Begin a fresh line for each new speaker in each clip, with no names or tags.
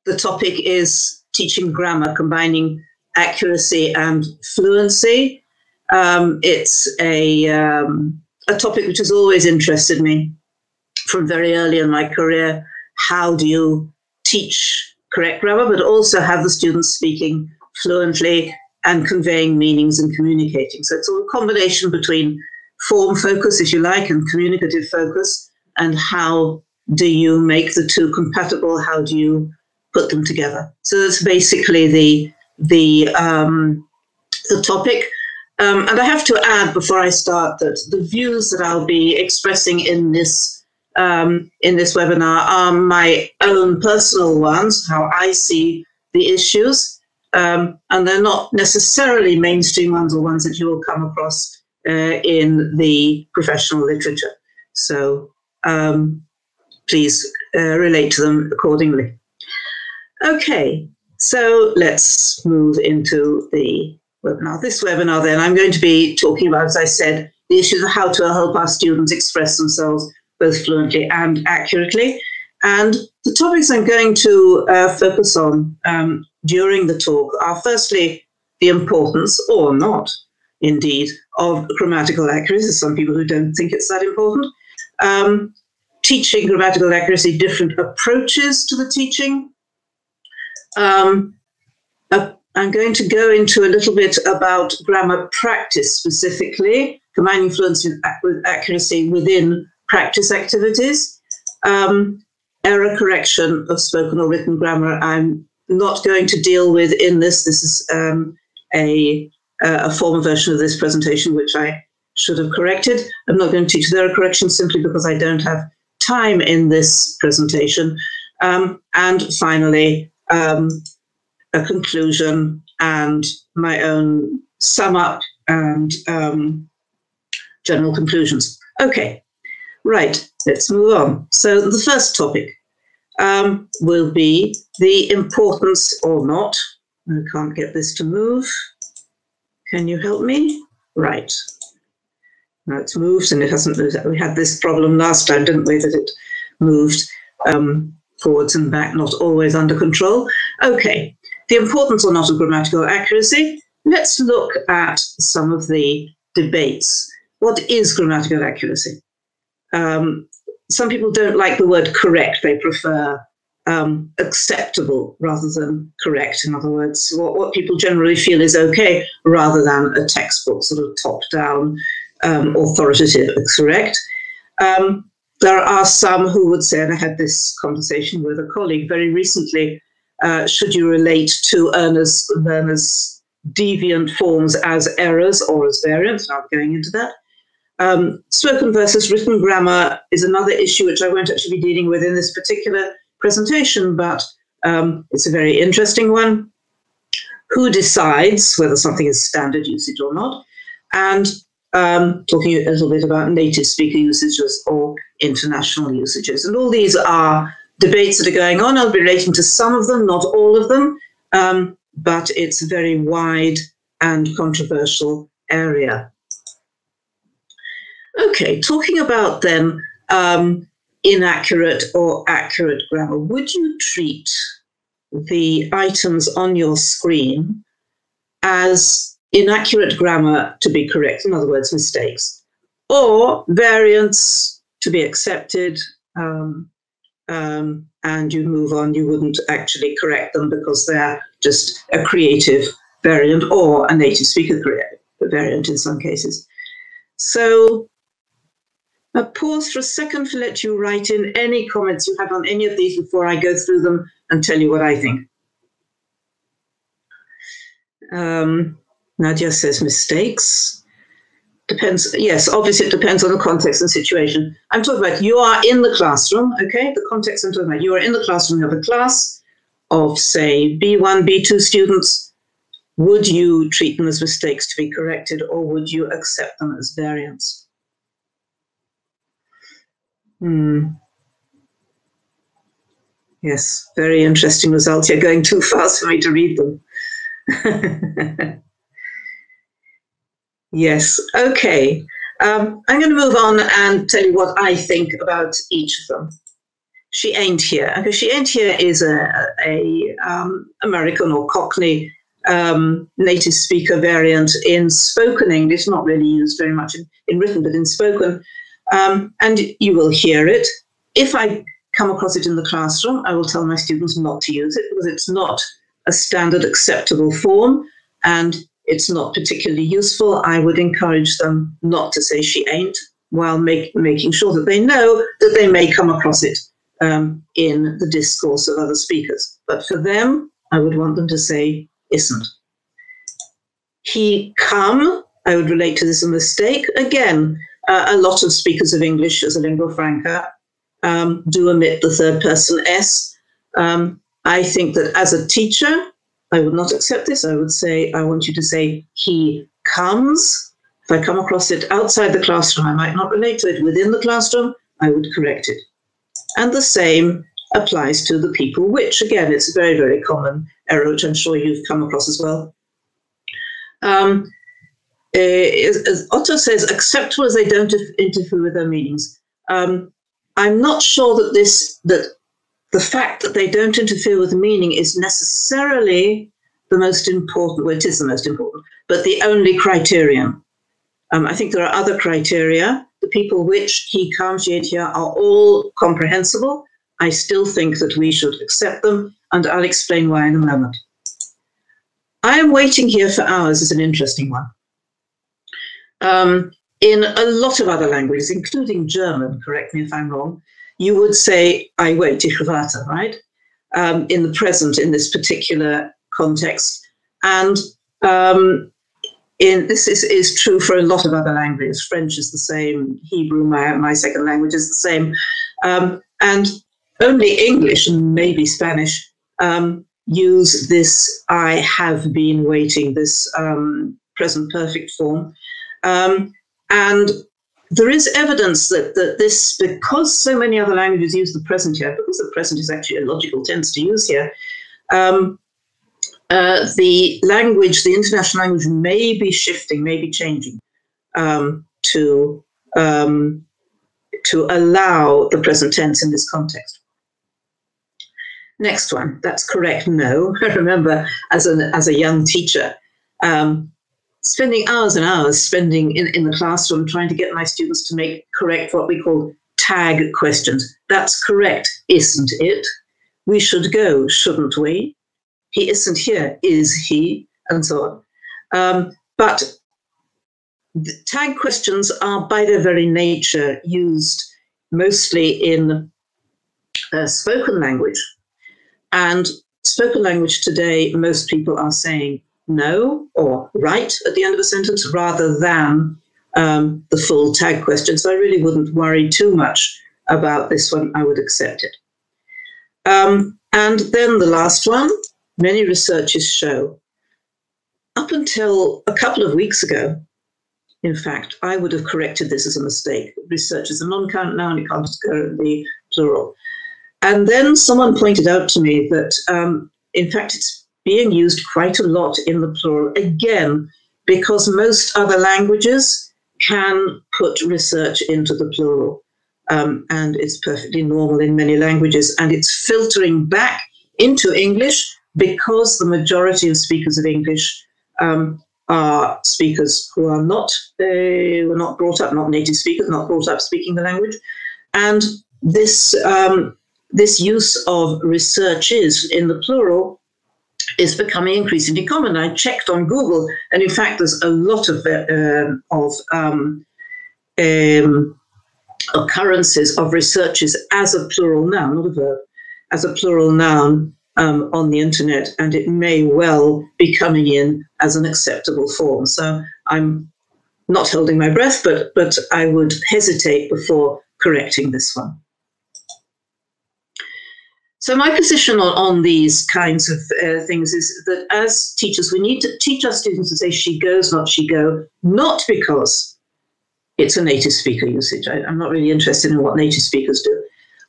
The topic is teaching grammar, combining accuracy and fluency. It's a topic which has always interested me from very early in my career. How do you teach correct grammar, but also have the students speaking fluently and conveying meanings and communicating? So it's a combination between form focus, if you like, and communicative focus. And how do you make the two compatible? How do you put them together? So that's basically the topic. And I have to add before I start that the views that I'll be expressing in this webinar are my own personal ones, how I see the issues, and they're not necessarily mainstream ones or ones that you will come across in the professional literature. So please relate to them accordingly. Okay, so let's move into the webinar. This webinar then, I'm going to be talking about, as I said, the issues of how to help our students express themselves both fluently and accurately. And the topics I'm going to focus on during the talk are firstly the importance, or not indeed, of grammatical accuracy. Some people who don't think it's that important. Teaching grammatical accuracy, different approaches to the teaching. I'm going to go into a little bit about grammar practice specifically, combining fluency with accuracy within practice activities. Error correction of spoken or written grammar I'm not going to deal with in this. This is a former version of this presentation which I should have corrected. I'm not going to teach the error correction simply because I don't have time in this presentation. And finally, a conclusion and my own sum up and general conclusions. Okay, right, let's move on. So the first topic will be the importance, or not. I can't get this to move. Can you help me? Right. Now it's moved and it hasn't moved. We had this problem last time, didn't we, that it moved forwards and back, not always under control. Okay, the importance or not of grammatical accuracy. Let's look at some of the debates. What is grammatical accuracy? Some people don't like the word correct. They prefer acceptable rather than correct. In other words, what people generally feel is okay rather than a textbook sort of top-down authoritative correct. There are some who would say, and I had this conversation with a colleague very recently, should you relate to learners' deviant forms as errors or as variants? I'm going into that. Spoken versus written grammar is another issue which I won't actually be dealing with in this particular presentation, but it's a very interesting one. Who decides whether something is standard usage or not? And talking a little bit about native speaker usages or international usages. And all these are debates that are going on. I'll be relating to some of them, not all of them, but it's a very wide and controversial area. Okay, talking about then inaccurate or accurate grammar. Would you treat the items on your screen as inaccurate grammar to be correct, in other words, mistakes, or variants to be accepted, and you move on, you wouldn't actually correct them because they're just a creative variant or a native speaker variant in some cases. So I'll pause for a second to let you write in any comments you have on any of these before I go through them and tell you what I think. Nadia says mistakes. Depends. Yes, obviously it depends on the context and situation. I'm talking about you are in the classroom, okay? The context I'm talking about. You are in the classroom, you have a class of, say, B1, B2 students. Would you treat them as mistakes to be corrected, or would you accept them as variants? Yes, very interesting results. You're going too fast for me to read them. Yes, okay. I'm going to move on and tell you what I think about each of them. she ain't here. Okay, she ain't here is a American or Cockney native speaker variant in spoken English, not really used very much in written, but in spoken. And you will hear it. If I come across it in the classroom, I will tell my students not to use it because it's not a standard acceptable form and it's not particularly useful. I would encourage them not to say she ain't while making sure that they know that they may come across it in the discourse of other speakers. But for them, I would want them to say isn't. He come, I would relate to this a mistake. Again, a lot of speakers of English as a lingua franca do omit the third person S. I think that as a teacher, I would not accept this. I would say, I want you to say he comes. If I come across it outside the classroom, I might not relate to it. Within the classroom, I would correct it. And the same applies to the people which. Again, it's a very, very common error, which I'm sure you've come across as well. As Otto says, acceptable as they don't interfere with their meanings. I'm not sure that the fact that they don't interfere with the meaning is necessarily the most important, well, it is the most important, but the only criterion. I think there are other criteria. The people which, he, come, she, it, here are all comprehensible. I still think that we should accept them, and I'll explain why in a moment. I am waiting here for hours is an interesting one. In a lot of other languages, including German, correct me if I'm wrong, you would say, I wait, ich warte, right? In the present, in this particular context. And this is true for a lot of other languages. French is the same, Hebrew, my second language, is the same. And only English and maybe Spanish use this I have been waiting, this present perfect form. And there is evidence that this, because so many other languages use the present here, because the present is actually a logical tense to use here, the language, the international language may be shifting, may be changing to allow the present tense in this context. Next one, that's correct, no. I remember as a young teacher, spending hours and hours spending in the classroom trying to get my students to correct what we call tag questions. That's correct, isn't it? We should go, shouldn't we? He isn't here, is he? And so on. But the tag questions are by their very nature used mostly in spoken language. And spoken language today, most people are saying no or right at the end of a sentence rather than the full tag question. So I really wouldn't worry too much about this one. I would accept it. And then the last one, many researchers show, up until a couple of weeks ago, in fact, I would have corrected this as a mistake. Research is a non-count noun, it can't go in the plural. And then someone pointed out to me that, in fact, it's being used quite a lot in the plural, again, because most other languages can put research into the plural. And it's perfectly normal in many languages. And it's filtering back into English because the majority of speakers of English are speakers who are not brought up, not native speakers, not brought up speaking the language. And this use of researches in the plural is becoming increasingly common. I checked on Google, and in fact, there's a lot of occurrences of researches as a plural noun, not a verb, as a plural noun on the internet, and it may well be coming in as an acceptable form. So I'm not holding my breath, but I would hesitate before correcting this one. So my position on these kinds of things is that as teachers, we need to teach our students to say she goes, not she go, not because it's a native speaker usage. I'm not really interested in what native speakers do.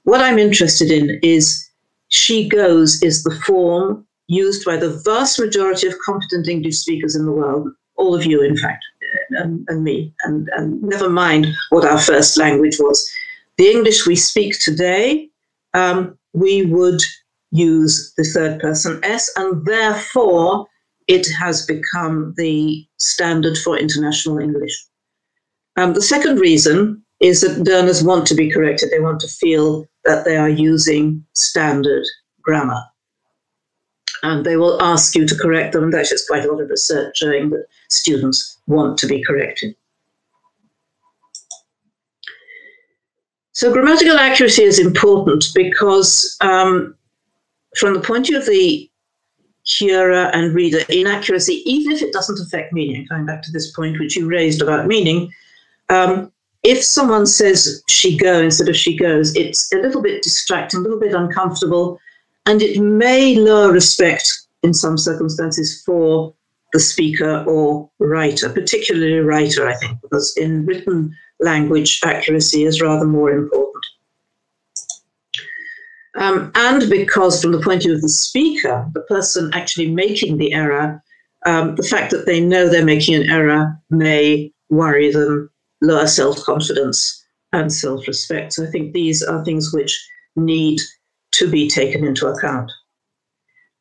What I'm interested in is she goes is the form used by the vast majority of competent English speakers in the world, all of you, in fact, and me, and never mind what our first language was. The English we speak today we would use the third person S, and therefore it has become the standard for international English. The second reason is that learners want to be corrected. They want to feel that they are using standard grammar. And they will ask you to correct them. There's just quite a lot of research showing that students want to be corrected. So grammatical accuracy is important because from the point of view of the hearer and reader, inaccuracy, even if it doesn't affect meaning, coming back to this point which you raised about meaning, if someone says she go instead of she goes, it's a little bit distracting, a little bit uncomfortable, and it may lower respect in some circumstances for the speaker or writer, particularly writer, I think, because in written language, accuracy is rather more important. And because from the point of view of the speaker, the person actually making the error, the fact that they know they're making an error may worry them, lower self-confidence and self-respect. So I think these are things which need to be taken into account.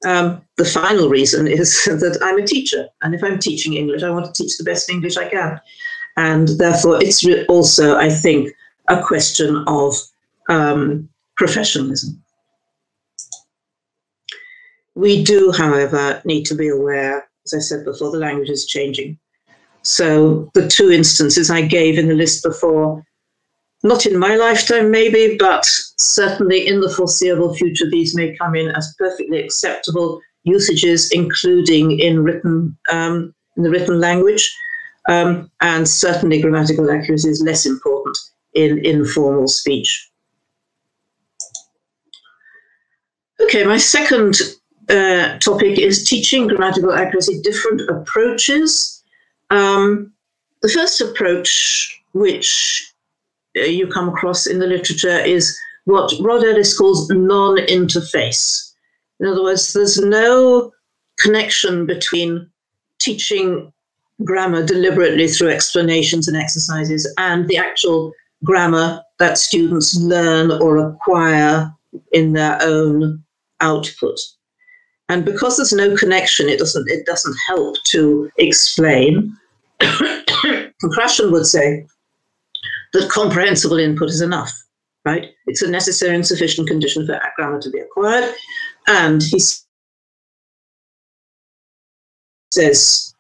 The final reason is that I'm a teacher, and if I'm teaching English, I want to teach the best English I can. And therefore, it's also, I think, a question of professionalism. We do, however, need to be aware, as I said before, the language is changing. So the two instances I gave in the list before, not in my lifetime maybe, but certainly in the foreseeable future, these may come in as perfectly acceptable usages, including in the written language. And certainly grammatical accuracy is less important in informal speech. Okay, my second topic is teaching grammatical accuracy, different approaches. The first approach, which you come across in the literature, is what Rod Ellis calls non-interface. In other words, there's no connection between teaching grammar deliberately through explanations and exercises and the actual grammar that students learn or acquire in their own output. And because there's no connection, it doesn't help to explain. Krashen would say that comprehensible input is enough, right? It's a necessary and sufficient condition for grammar to be acquired. And he says,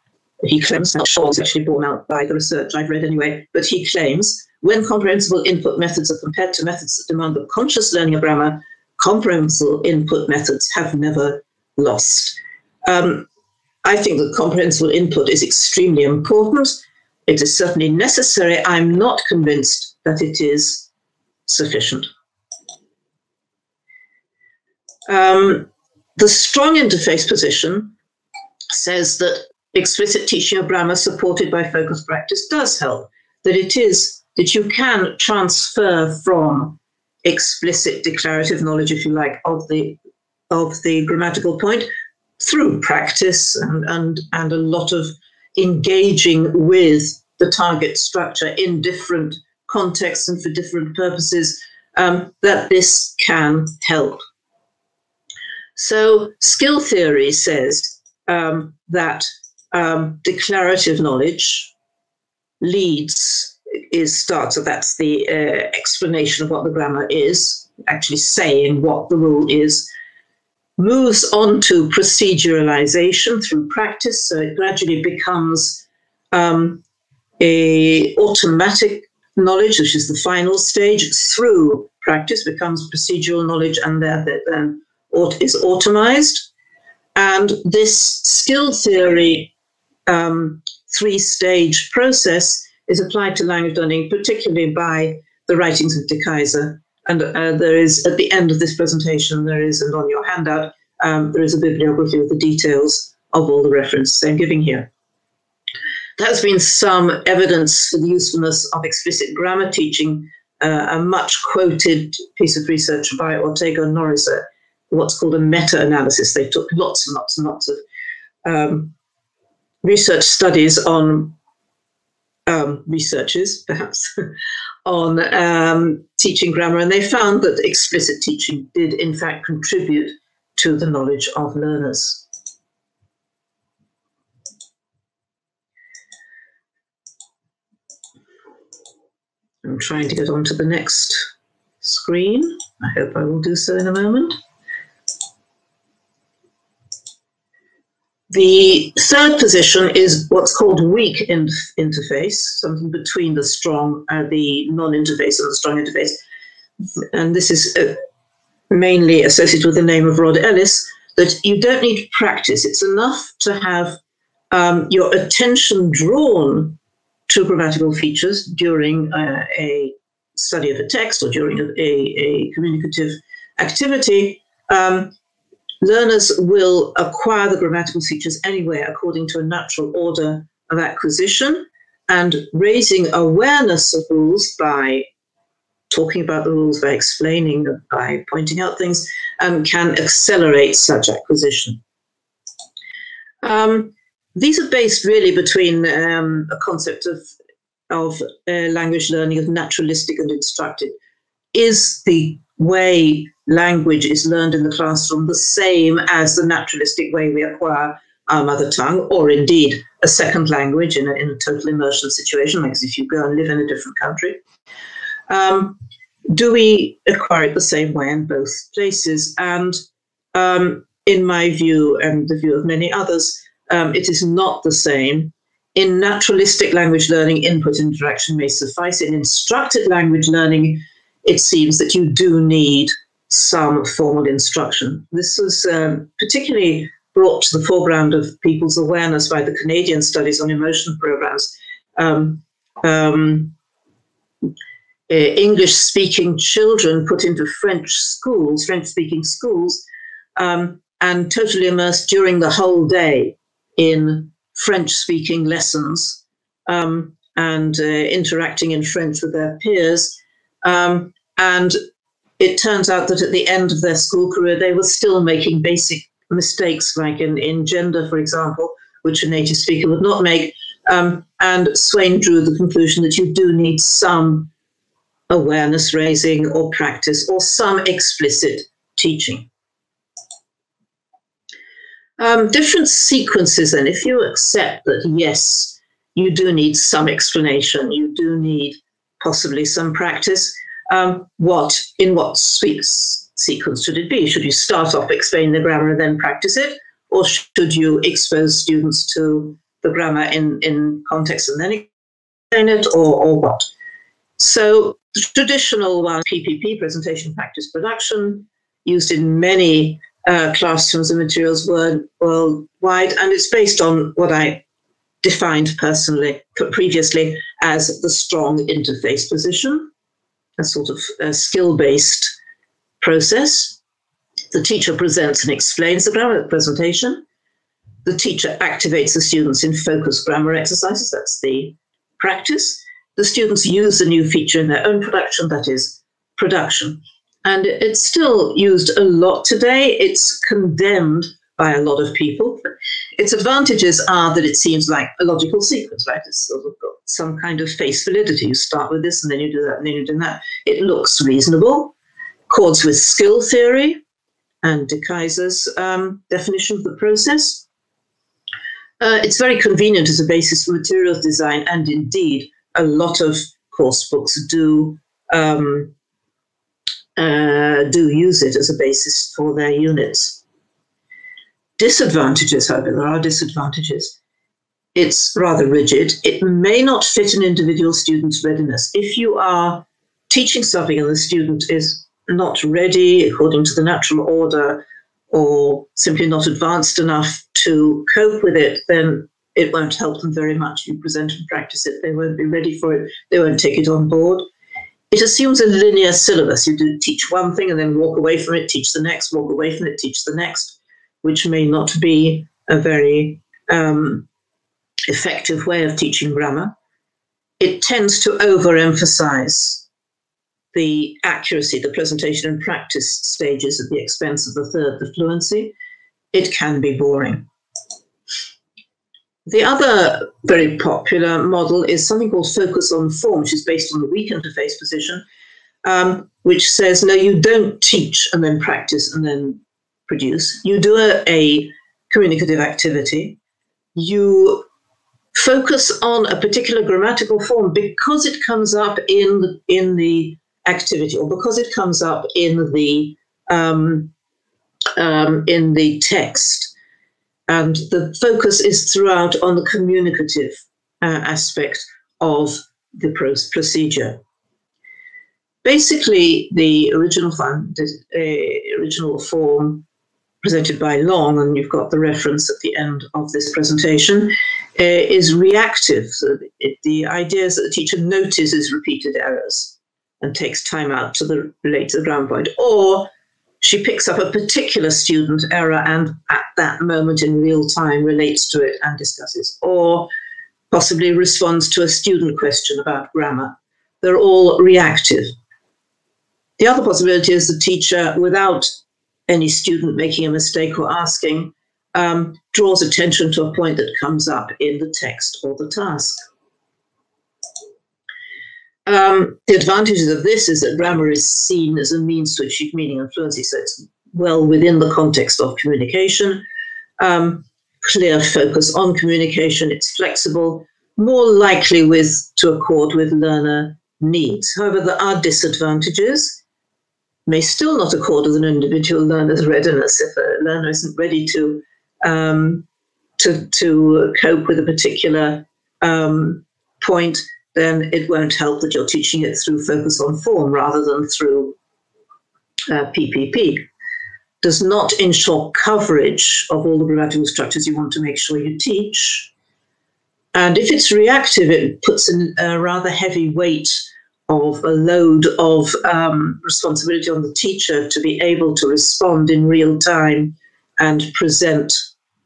he claims, not sure it's actually borne out by the research I've read anyway, but he claims when comprehensible input methods are compared to methods that demand the conscious learning of grammar, comprehensible input methods have never lost. I think that comprehensible input is extremely important. It is certainly necessary. I'm not convinced that it is sufficient. The strong interface position says that explicit teaching of grammar supported by focused practice does help, that you can transfer from explicit declarative knowledge, if you like, of the grammatical point through practice and a lot of engaging with the target structure in different contexts and for different purposes, that this can help. So skill theory says that declarative knowledge starts, so that's the explanation of what the grammar is, actually saying what the rule is, moves on to proceduralization through practice, so it gradually becomes a automatic knowledge, which is the final stage, through practice becomes procedural knowledge, and then is automized. And this skill theory three-stage process is applied to language learning, particularly by the writings of De Keyser. And there is, at the end of this presentation, and on your handout, there is a bibliography of the details of all the references I'm giving here. There has been some evidence for the usefulness of explicit grammar teaching, a much quoted piece of research by Ortega and Norris, what's called a meta-analysis. They took lots and lots and lots of research studies on researches, perhaps, on teaching grammar, and they found that explicit teaching did in fact contribute to the knowledge of learners. I'm trying to get onto the next screen. I hope I will do so in a moment. The third position is what's called weak interface, something between the strong, the non-interface and the strong interface. And this is mainly associated with the name of Rod Ellis, that you don't need practice. It's enough to have your attention drawn to grammatical features during a study of a text or during a communicative activity. Learners will acquire the grammatical features anyway according to a natural order of acquisition, and raising awareness of rules by talking about the rules, by explaining, by pointing out things, can accelerate such acquisition. These are based really between a concept of language learning of naturalistic and instructive. Is the way language is learned in the classroom the same as the naturalistic way we acquire our mother tongue, or indeed a second language in a total immersion situation, like if you go and live in a different country? Do we acquire it the same way in both places? And in my view, and the view of many others, it is not the same. In naturalistic language learning, input and interaction may suffice. In instructed language learning, it seems that you do need some formal instruction. This was particularly brought to the foreground of people's awareness by the Canadian studies on immersion programs. English-speaking children put into French schools, French-speaking schools, and totally immersed during the whole day in French-speaking lessons and interacting in French with their peers. And it turns out that at the end of their school career, they were still making basic mistakes, like in gender, for example, which a native speaker would not make. And Swain drew the conclusion that you do need some awareness raising or practice or some explicit teaching. Different sequences, then, if you accept that, yes, you do need some explanation, you do need possibly some practice, in what sequence should it be? Should you start off explaining the grammar and then practice it? Or should you expose students to the grammar in context and then explain it, or what? So the traditional one, PPP, presentation, practice, production, used in many classrooms and materials worldwide, and it's based on what I defined previously as the strong interface position, a sort of skill-based process. The teacher presents and explains the grammar presentation. The teacher activates the students in focused grammar exercises, that's the practice. The students use the new feature in their own production, that is production. And it's still used a lot today. It's condemned by a lot of people. Its advantages are that it seems like a logical sequence, right? It's sort of got some kind of face validity. You start with this, and then you do that, and then you do that. It looks reasonable, accords with skill theory and De Keyser's definition of the process. It's very convenient as a basis for materials design, and indeed, a lot of course books do use it as a basis for their units. Disadvantages, however, there are disadvantages. It's rather rigid. It may not fit an individual student's readiness. If you are teaching something and the student is not ready according to the natural order, or simply not advanced enough to cope with it, then it won't help them very much. You present and practice it, they won't be ready for it, they won't take it on board. It assumes a linear syllabus. You do teach one thing and then walk away from it, teach the next, walk away from it, teach the next, which may not be a very effective way of teaching grammar. It tends to overemphasize the accuracy, the presentation and practice stages at the expense of the third, the fluency. It can be boring. The other very popular model is something called focus on form, which is based on the weak interface position, which says, no, you don't teach and then practice and then produce. You do a communicative activity. You focus on a particular grammatical form because it comes up in the activity, or because it comes up in the text. And the focus is throughout on the communicative aspect of the procedure. Basically, the original form presented by Long, and you've got the reference at the end of this presentation, is reactive. So the idea is that the teacher notices repeated errors and takes time out to relate to the ground point, or she picks up a particular student error and at that moment in real time relates to it and discusses, or possibly responds to a student question about grammar. They're all reactive. The other possibility is the teacher, without any student making a mistake or asking, draws attention to a point that comes up in the text or the task. The advantages of this is that grammar is seen as a means to achieve meaning and fluency, so it's well within the context of communication. Clear focus on communication, it's flexible, more likely to accord with learner needs. However, there are disadvantages, may still not accord with an individual learner's readiness. If a learner isn't ready to cope with a particular point, then it won't help that you're teaching it through focus on form rather than through PPP. Does not ensure coverage of all the grammatical structures you want to make sure you teach. And if it's reactive, it puts in a rather heavy weight of a load of responsibility on the teacher to be able to respond in real time and present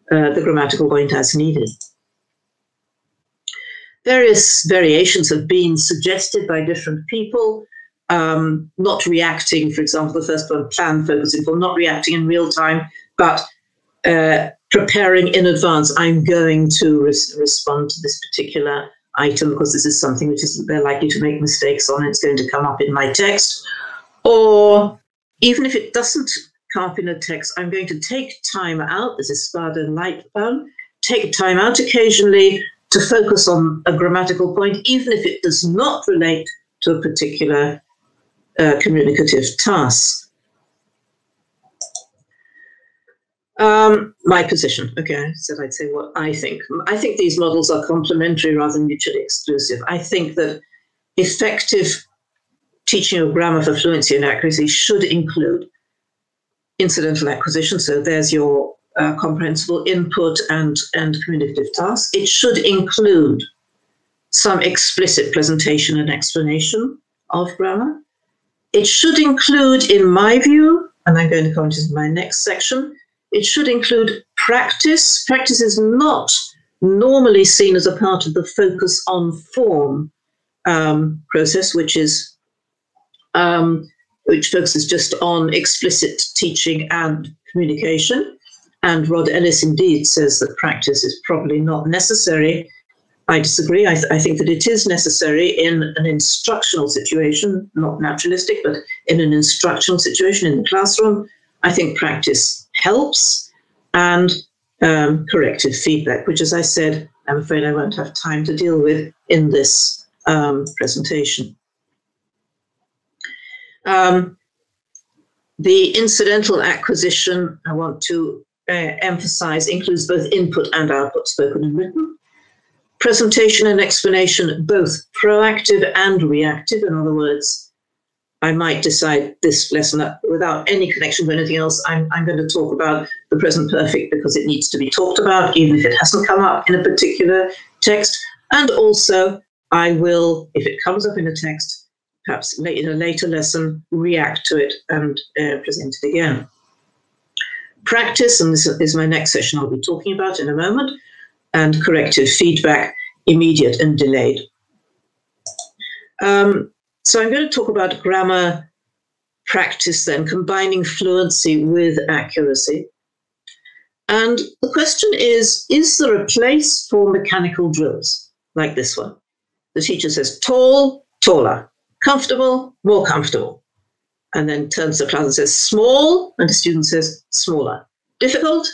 the grammatical point as needed. Various variations have been suggested by different people. Not reacting, for example, the first one, plan, focusing form, not reacting in real time, but preparing in advance. I'm going to respond to this particular item because this is something which they're likely to make mistakes on. It's going to come up in my text. Or even if it doesn't come up in a text, I'm going to take time out. This is Spada and Lightbound. Take time out occasionally to focus on a grammatical point, even if it does not relate to a particular communicative task. My position. Okay, I said I'd say what I think. I think these models are complementary rather than mutually exclusive. I think that effective teaching of grammar for fluency and accuracy should include incidental acquisition. So there's your comprehensible input and communicative tasks. It should include some explicit presentation and explanation of grammar. It should include, in my view, and I'm going to comment in my next section, it should include practice. Practice is not normally seen as a part of the focus on form process, which focuses just on explicit teaching and communication. And Rod Ellis indeed says that practice is probably not necessary. I disagree. I think that it is necessary in an instructional situation, not naturalistic, but in an instructional situation in the classroom. I think practice helps, and corrective feedback, which, as I said, I'm afraid I won't have time to deal with in this presentation. The incidental acquisition, I want to emphasize, includes both input and output, spoken and written. Presentation and explanation, both proactive and reactive. In other words, I might decide this lesson without any connection to anything else. I'm going to talk about the present perfect because it needs to be talked about, even if it hasn't come up in a particular text. And also, I will, if it comes up in a text, perhaps in a later lesson, react to it and present it again. Practice, and this is my next session I'll be talking about in a moment, and corrective feedback, immediate and delayed. So I'm going to talk about grammar practice then, combining fluency with accuracy. And the question is there a place for mechanical drills like this one? The teacher says tall, taller, comfortable, more comfortable. And then turns to the class and says small, and the student says smaller. Difficult,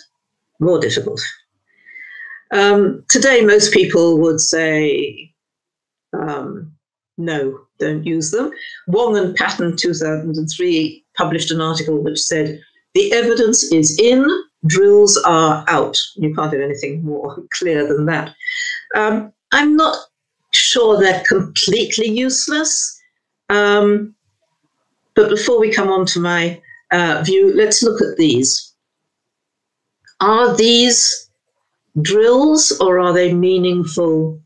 more difficult. Today, most people would say, no, don't use them. Wong and Patton, 2003, published an article which said, the evidence is in, drills are out. You can't have anything more clear than that. I'm not sure they're completely useless. But before we come on to my view, let's look at these. Are these drills or are they meaningful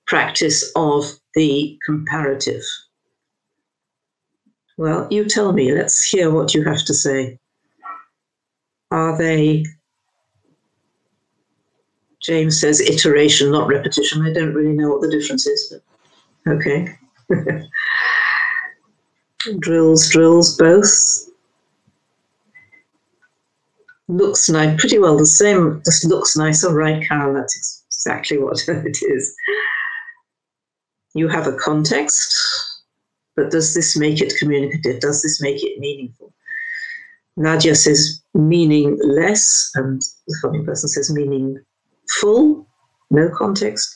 practice of the comparative? Well, you tell me. Let's hear what you have to say. Are they? James says iteration, not repetition. I don't really know what the difference is, but okay. Drills, both. Looks nice, pretty well the same, just looks nice. All right, Carol, that's exactly what it is. You have a context, but does this make it communicative? Does this make it meaningful? Nadia says meaningless, and the following person says meaningful, no context.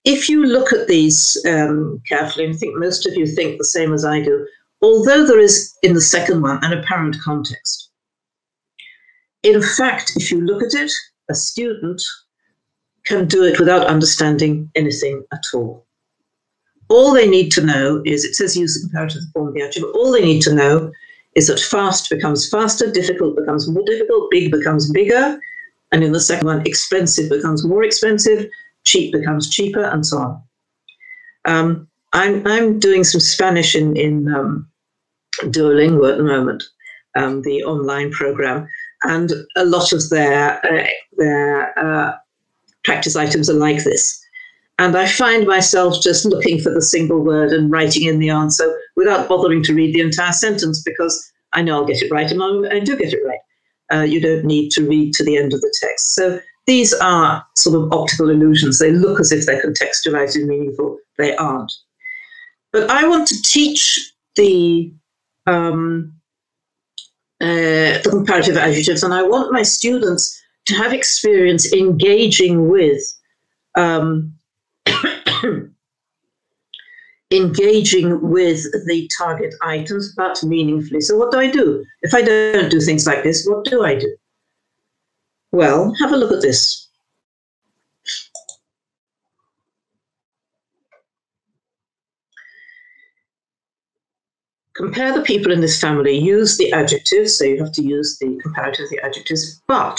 If you look at these carefully, and I think most of you think the same as I do, although there is in the second one an apparent context, in fact, if you look at it, a student can do it without understanding anything at all. All they need to know is, it says use the comparative form of the adjective, all they need to know is that fast becomes faster, difficult becomes more difficult, big becomes bigger, and in the second one, expensive becomes more expensive, cheap becomes cheaper, and so on. I'm doing some Spanish in Duolingo at the moment, the online program, and a lot of their practice items are like this. And I find myself just looking for the single word and writing in the answer without bothering to read the entire sentence, because I know I'll get it right, and I do get it right. You don't need to read to the end of the text. So these are sort of optical illusions. They look as if they're contextualized and meaningful. They aren't. But I want to teach the comparative adjectives, and I want my students to have experience engaging with the target items, but meaningfully. So what do I do? If I don't do things like this, what do I do? Well, have a look at this. Compare the people in this family, use the adjectives, so you have to use the comparative of the adjectives, but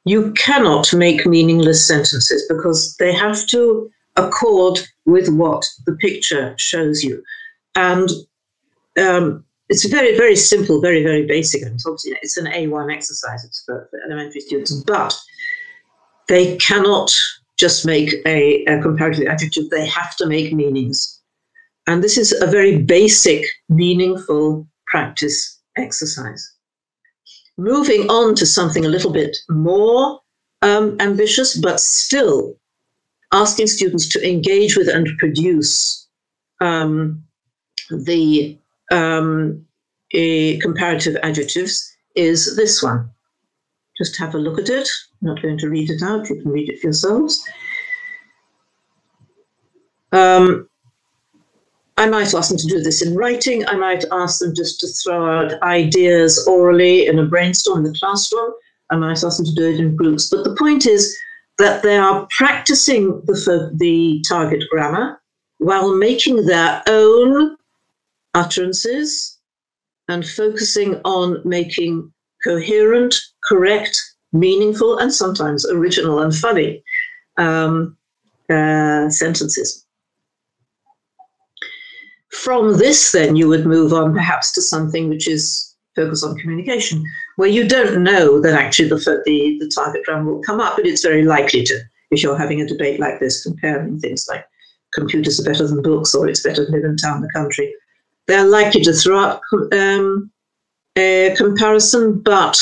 you cannot make meaningless sentences because they have to accord with what the picture shows you. And it's very, very simple, very, very basic. And obviously it's an A1 exercise, it's for elementary students, but they cannot just make a comparative adjective, they have to make meanings. And this is a very basic, meaningful practice exercise. Moving on to something a little bit more ambitious, but still asking students to engage with and produce the comparative adjectives is this one. Just have a look at it. I'm not going to read it out. You can read it for yourselves. I might ask them to do this in writing. I might ask them just to throw out ideas orally in a brainstorm in the classroom. I might ask them to do it in groups. But the point is that they are practicing the target grammar while making their own utterances and focusing on making coherent, correct, meaningful, and sometimes original and funny sentences. From this, then, you would move on perhaps to something which is focused on communication, where you don't know that actually the target grammar will come up, but it's very likely to, if you're having a debate like this, comparing things like computers are better than books or it's better to live in town than the country. they're likely to throw up a comparison, but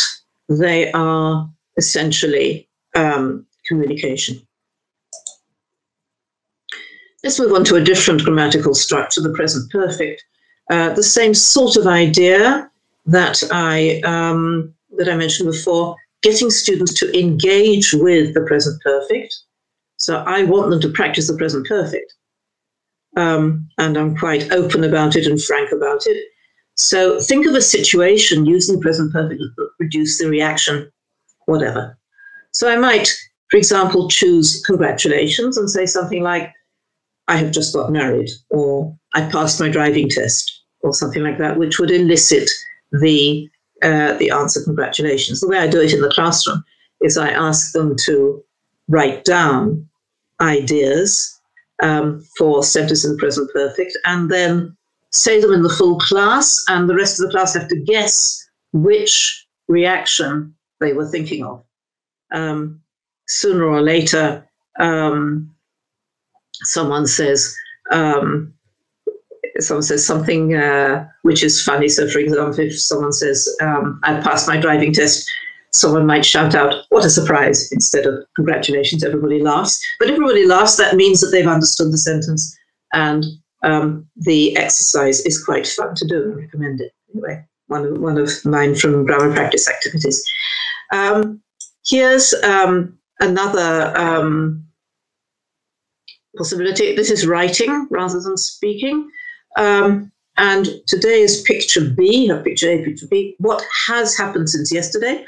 they are essentially communication. Let's move on to a different grammatical structure, the present perfect. The same sort of idea that I mentioned before, getting students to engage with the present perfect. So I want them to practice the present perfect. And I'm quite open about it and frank about it. So think of a situation using present perfect to produce the reaction, whatever. So I might, for example, choose congratulations and say something like, I have just got married, or I passed my driving test, or something like that, which would elicit the answer, congratulations. The way I do it in the classroom is I ask them to write down ideas for sentences in present perfect, and then say them in the full class, and the rest of the class have to guess which reaction they were thinking of. Sooner or later, someone says something which is funny. So, for example, if someone says, I passed my driving test, someone might shout out, what a surprise, instead of congratulations. Everybody laughs. But if everybody laughs, that means that they've understood the sentence, and the exercise is quite fun to do. I recommend it. Anyway, one of mine from grammar practice activities. Here's another possibility. This is writing rather than speaking. And today is picture B, have picture A, picture B. What has happened since yesterday?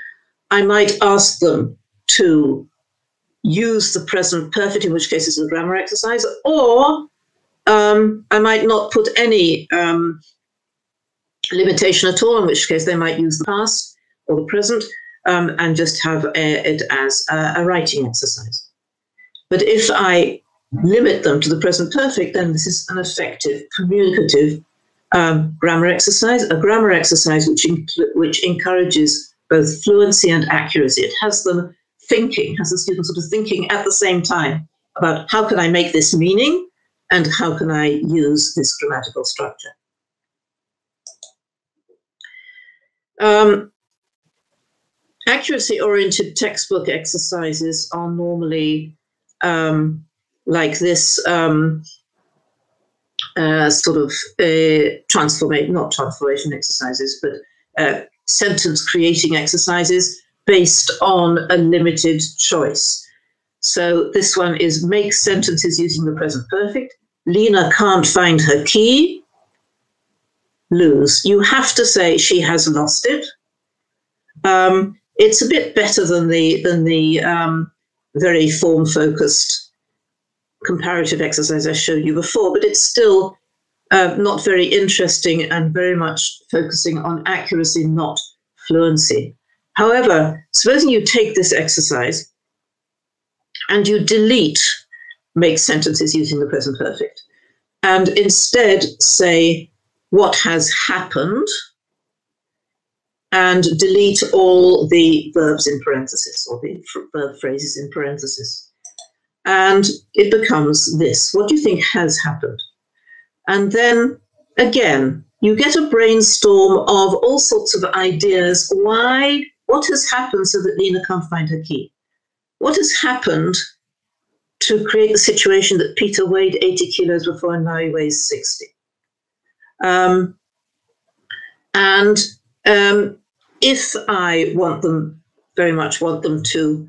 I might ask them to use the present perfect, in which case it's a grammar exercise, or I might not put any limitation at all, in which case they might use the past or the present and just have it as a writing exercise. But if I limit them to the present perfect, then this is an effective communicative grammar exercise, a grammar exercise which encourages both fluency and accuracy. It has them thinking, has the students sort of thinking at the same time about how can I make this meaning and how can I use this grammatical structure. Accuracy-oriented textbook exercises are normally like this sort of not transformation exercises, but sentence creating exercises based on a limited choice. So this one is make sentences using the present perfect. Lena can't find her key. Lose. You have to say she has lost it. It's a bit better than the very form-focused comparative exercise I showed you before, but it's still not very interesting and very much focusing on accuracy, not fluency. However, supposing you take this exercise and you delete make sentences using the present perfect and instead say what has happened and delete all the verbs in parentheses or the verb phrases in parentheses. And it becomes this. What do you think has happened? And then, again, you get a brainstorm of all sorts of ideas. Why? What has happened so that Lena can't find her key? What has happened to create the situation that Peter weighed 80 kilos before and now he weighs 60? If I very much want them to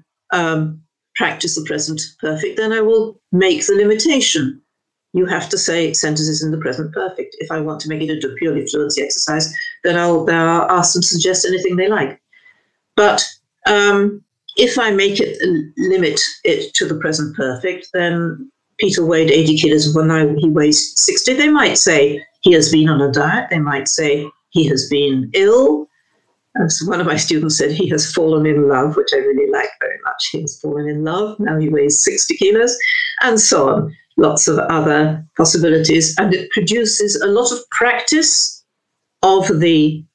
practice the present perfect, then I will make the limitation. You have to say sentences in the present perfect. If I want to make it into a purely fluency exercise, then I'll ask them to suggest anything they like. But if I limit it to the present perfect, then Peter weighed 80 kilos, well, now he weighs 60. They might say he has been on a diet. They might say he has been ill. As one of my students said, he has fallen in love, which I really like very much. He has fallen in love. Now he weighs 60 kilos, and so on. Lots of other possibilities. And it produces a lot of practice of the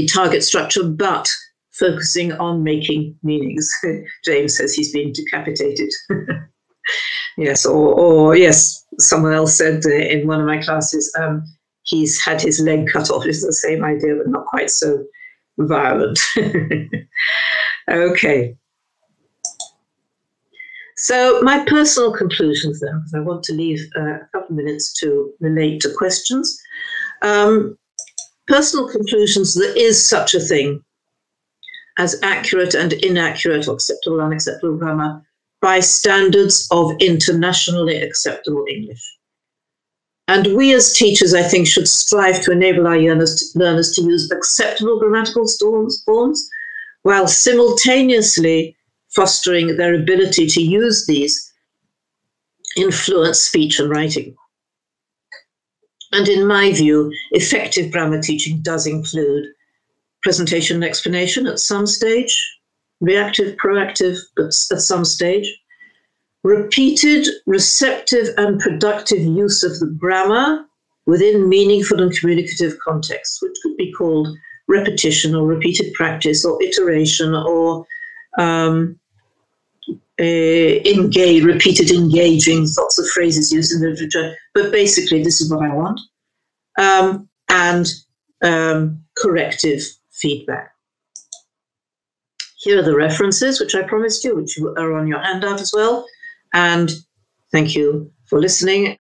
target structure, but focusing on making meanings. James says he's been decapitated. Yes, or yes, someone else said in one of my classes, he's had his leg cut off. It's the same idea, but not quite so violent. Okay. So my personal conclusions then, because I want to leave a couple of minutes to relate to questions. Personal conclusions, there is such a thing as accurate and inaccurate, or acceptable, unacceptable grammar by standards of internationally acceptable English. And we as teachers, I think, should strive to enable our learners to use acceptable grammatical forms while simultaneously fostering their ability to use these in fluent speech and writing. And in my view, effective grammar teaching does include presentation and explanation at some stage, reactive, proactive, but at some stage, repeated, receptive, and productive use of the grammar within meaningful and communicative contexts, which could be called repetition or repeated practice or iteration or repeated engaging, lots of phrases used in literature. But basically, this is what I want. And corrective feedback. Here are the references, which I promised you, which are on your handout as well. And thank you for listening.